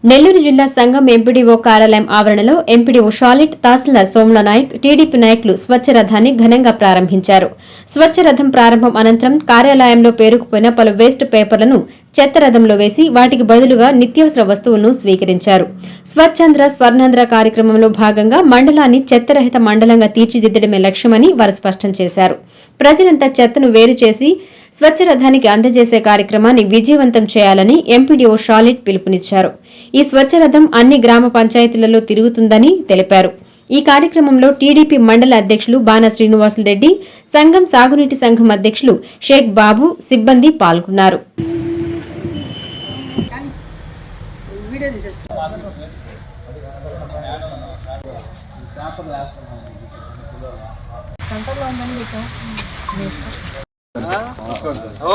నెల్లూరు జిల్లా సంఘం ఎంపీడీఓ కార్యాలయం ఆవరణలో ఎంపీడీఓ షాలిట్, తహసీల్దార్ సోమల నాయక్, టీడీపీ నాయకులు స్వచ్ఛ రథాన్ని ఘనంగా ప్రారంభించారు. స్వచ్ఛ రథం ప్రారంభం అనంతరం కార్యాలయంలో పేరుకుపోయిన పలు వేస్ట్ పేపర్లను చెత్త రథంలో వేసి వాటికి బదులుగా నిత్యావసర వస్తువులను స్వీకరించారు. స్వచ్ఛాంధ్ర స్వర్ణాంధ్ర కార్యక్రమంలో భాగంగా మండలాన్ని చెత్తరహిత మండలంగా తీర్చిదిద్దడమే లక్ష్యమని వారు స్పష్టం చేశారు. ప్రజలంతా చెత్తను వేరు చేసి స్వచ్ఛ రథానికి అందజేసే కార్యక్రమాన్ని విజయవంతం చేయాలని ఎంపీడీఓ షాలిట్ పిలుపునిచ్చారు. ఈ స్వచ్ఛ రథం అన్ని గ్రామ పంచాయతీలలో తిరుగుతుందని తెలిపారు. ఈ కార్యక్రమంలో టీడీపీ మండల అధ్యక్షులు బాణ శ్రీనివాసులరెడ్డి, సంఘం సాగునీటి సంఘం అధ్యక్షులు షేక్ బాబు, సిబ్బంది పాల్గొన్నారు.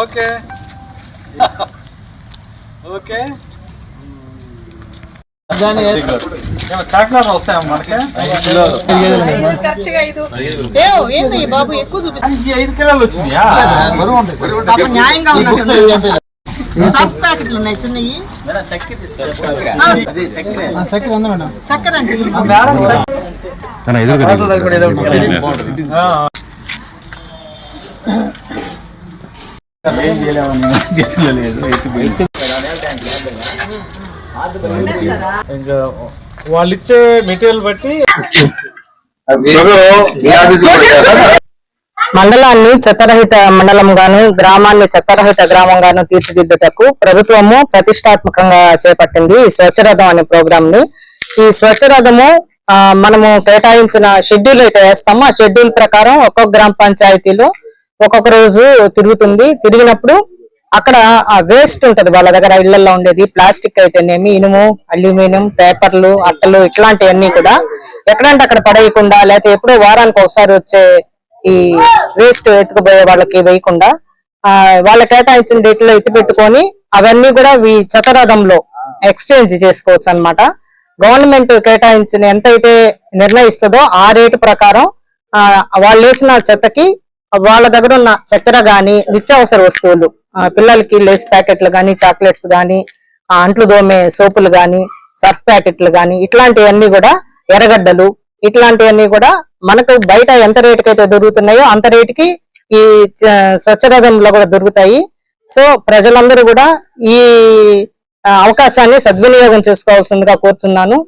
ఓకే ఓకే చాక్లెట్ వస్తాయా మనకి? 5 బాబు ఎక్కువ చూపిస్తాను. 5 కిలోలు వచ్చినాయా? న్యాయంగా సర్ఫ్ ప్యాకెట్లు ఉన్నాయి చిన్నవి. చక్కెర అంటే ఇంకా వాళ్ళు ఇచ్చే మెటీరియల్ బట్టి మండలాన్ని చెత్తరహిత మండలంగాను, గ్రామాన్ని చెత్తరహిత గ్రామంగాను తీర్చిదిద్దుటకు ప్రభుత్వము ప్రతిష్టాత్మకంగా చేపట్టింది ఈ స్వచ్ఛరథం అనే ప్రోగ్రామ్ ని. ఈ స్వచ్ఛరథము మనము కేటాయించిన షెడ్యూల్ అయితే వేస్తామో ఆ షెడ్యూల్ ప్రకారం ఒక్కొక్క గ్రామ పంచాయతీలో ఒక్కొక్క రోజు తిరుగుతుంది. తిరిగినప్పుడు అక్కడ ఆ వేస్ట్ ఉంటది వాళ్ళ దగ్గర ఇళ్లలో ఉండేది, ప్లాస్టిక్ అయితేనేమి, ఇనుము, అల్యూమినియం, పేపర్లు, అట్టలు, ఇట్లాంటివన్నీ కూడా ఎక్కడంటే అక్కడ పడేయకుండా, లేకపోతే ఎప్పుడో వారానికి ఒకసారి వచ్చే ఈ వేస్ట్ ఎత్తుకుపోయే వాళ్ళకి వేయకుండా వాళ్ళ కేటాయించిన డేట్ లో ఎత్తి పెట్టుకొని అవన్నీ కూడా ఈ చెత్తరథంలో ఎక్స్చేంజ్ చేసుకోవచ్చు అన్నమాట. గవర్నమెంట్ కేటాయించిన ఎంతైతే నిర్ణయిస్తుందో ఆ రేటు ప్రకారం వాళ్ళు వేసిన చెత్తకి వాళ్ళ దగ్గర ఉన్న చక్కెర గాని, నిత్యావసర వస్తువులు, పిల్లలకి లేస్ ప్యాకెట్లు గాని, చాక్లెట్స్ గాని, అంట్లు దోమే సోపులు గాని, సర్ఫ్ ప్యాకెట్లు గాని, ఇట్లాంటివన్నీ కూడా, ఎర్రగడ్డలు, ఇట్లాంటివన్నీ కూడా మనకు బయట ఎంత రేటుకైతే దొరుకుతున్నాయో అంత రేటుకి ఈ స్వచ్ఛరథంలో కూడా దొరుకుతాయి. సో ప్రజలందరూ కూడా ఈ అవకాశాన్ని సద్వినియోగం చేసుకోవాల్సిందిగా కోరుతున్నాను.